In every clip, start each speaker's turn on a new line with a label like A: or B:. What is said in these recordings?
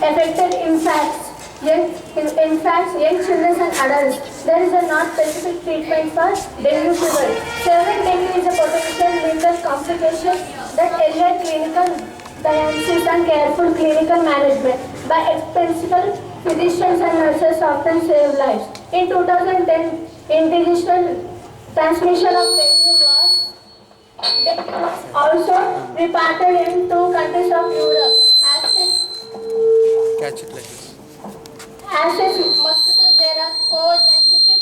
A: affected young children and adults. There is a non-specific treatment for dengue fever. Severe dengue is a potential lethal complication that elicits clinical diagnosis and careful clinical management by expensive physicians and nurses often save lives. In 2010, international transmission of dengue was also reported in two countries of Europe.
B: Catch it like this.
A: As mosquitoes, there are four density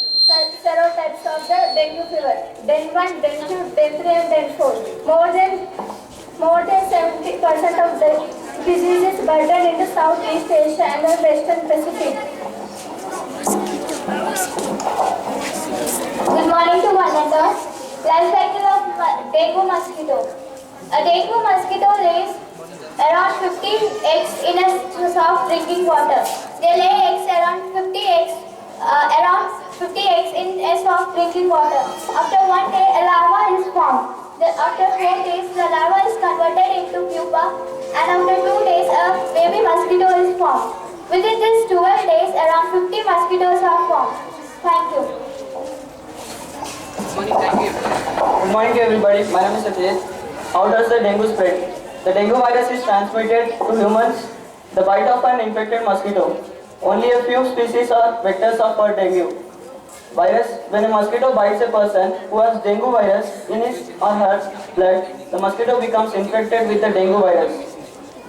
A: serotypes of the dengue fever: Den 1, Den 2, Den 3, and Den 4. More than 70% of the diseases burden in the Southeast Asia and the Western Pacific. Good morning to one another. Life cycle of dengue mosquito. A dengue mosquito lays around 50 eggs in a soft drinking water. They lay eggs around 50 eggs in a soft drinking water. After 1 day, a larva is formed. After 4 days, the larva is converted into pupa, and after 2 days, a baby mosquito is formed. Within these 12 days, around 50 mosquitoes are formed. Thank you.
C: Good morning to everybody. My name is Satyesh. How does the dengue spread? The dengue virus is transmitted to humans, the bite of an infected mosquito. Only a few species are vectors of dengue virus. When a mosquito bites a person who has dengue virus in his or her blood, the mosquito becomes infected with the dengue virus.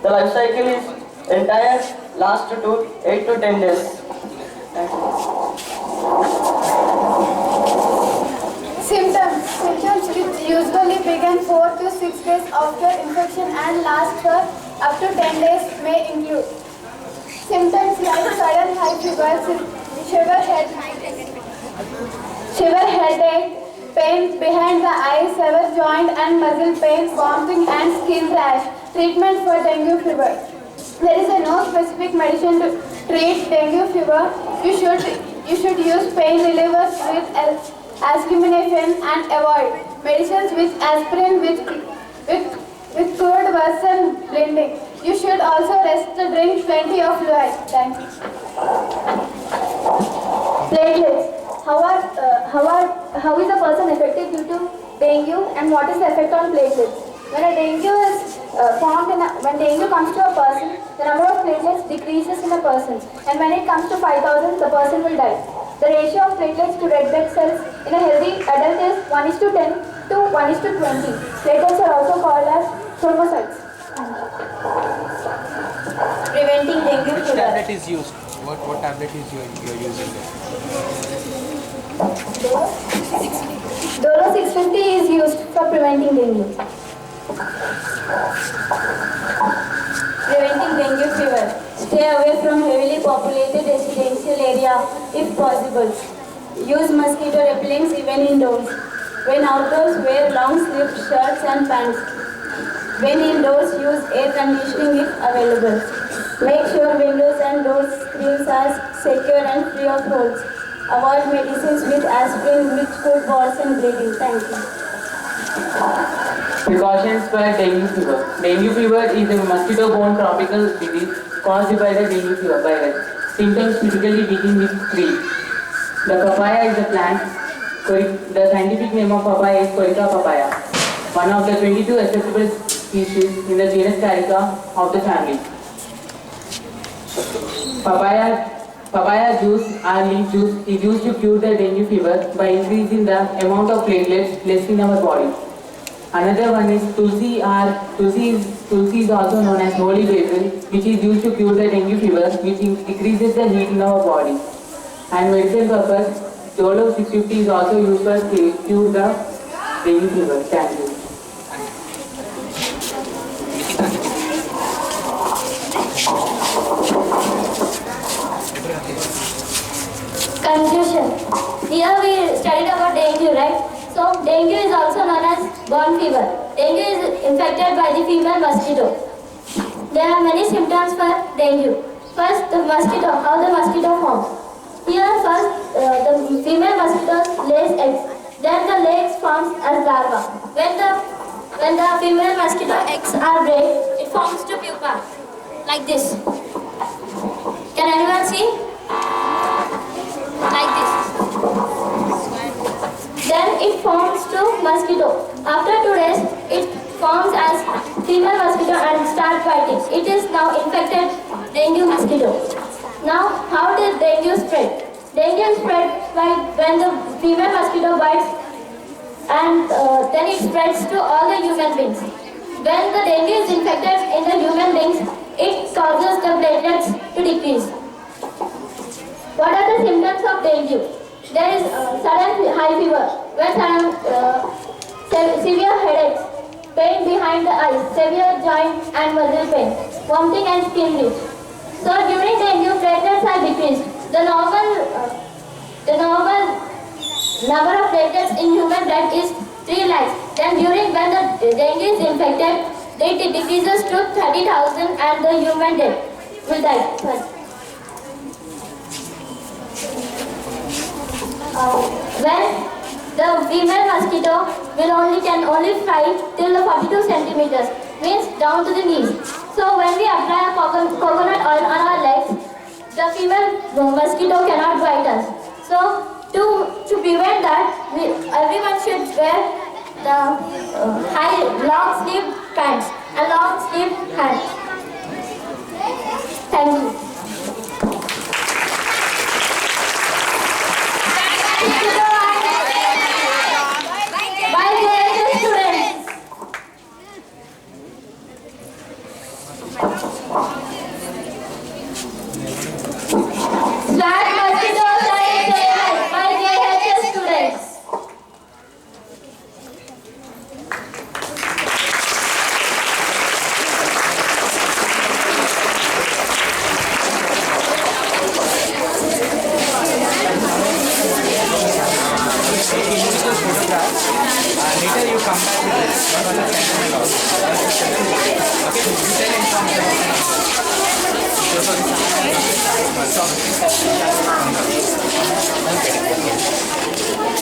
C: The life cycle is entire, lasts to 8 to 10 days. Thank you.
A: Symptoms which usually begin 4 to 6 days after infection and last for up to 10 days may include symptoms like sudden high fever, shiver headache, pain behind the eyes, severe joint and muscle pain, vomiting and skin rash. Treatment for dengue fever. There is no specific medicine to treat dengue fever. You should use pain relievers with acetaminophen and avoid medicines with aspirin with cold version blending. You should also rest to drink plenty of fluid. Thank you. Platelets. How is a person affected due to dengue and what is the effect on platelets? When dengue comes to a person, the number of platelets decreases in a person, and when it comes to 5,000, the person will die. The ratio of platelets to red blood cells in a healthy adult is 1:10 to 1:20. Platelets are also called as chromocytes. Preventing dengue
B: Which
A: fever.
B: tablet is used? What tablet is you're using there?
A: Dolo 650 is used for preventing dengue. Preventing dengue fever. Stay away from heavily populated residential area if possible. Use mosquito repellents even indoors. When outdoors, wear long sleeved shirts and pants. When indoors, use air conditioning if available. Make sure windows and doors screens are secure and free of holes. Avoid medicines with aspirin which could worsen bleeding. Thank you.
D: Precautions for dengue fever. Dengue fever is a mosquito-borne tropical disease caused by the dengue fever virus. Symptoms typically begin with 3. The papaya is a plant. The scientific name of papaya is Corica papaya, one of the 22 acceptable species in the genus Carica of the family. Papaya juice or leaf juice is used to cure the dengue fever by increasing the amount of platelets left in our body. Another one is tulsi is also known as holy basil, which is used to cure the dengue fever, which decreases the heat in our body. And medical purpose, Dolo 650 is also used for cure the dengue fever. Thank you.
A: Conclusion. Here we studied about dengue, right? So dengue is also known as born fever. Dengue is infected by the female mosquito. There are many symptoms for dengue. First, the mosquito, how the mosquito forms. Here first, the female mosquito lays eggs. Then the eggs forms as larva. When the female mosquito eggs are break, it forms to pupa, like this.
E: Can anyone see? Like this. Then it forms to mosquito. After 2 days, it forms as female mosquito and start biting. It is now infected dengue mosquito. Now, how does dengue spread? Dengue spreads by when the female mosquito bites, and then it spreads to all the human beings. When the dengue is infected in the human beings, it causes the platelets to decrease. What are the symptoms of dengue? There is sudden high fever, severe headaches, pain behind the eyes, severe joint and muscle pain, vomiting and skin itch. So during dengue, platelets are decreased. The normal number of platelets in human blood is 3 lakhs. Then when the dengue is infected, it decreases to 30,000 and the human dead will die. When the female mosquito can only fly till the 42 centimeters, means down to the knees. So when we apply a coconut oil on our legs, the female mosquito cannot bite us. So to prevent that, everyone should wear the long sleeve pants and long sleeve hats. Thank you. Bye, dear students. Flat mosquitoes are in daylight. Bye, dear students.
B: Later you come back with this. Not on the center and all. Okay, you tell information.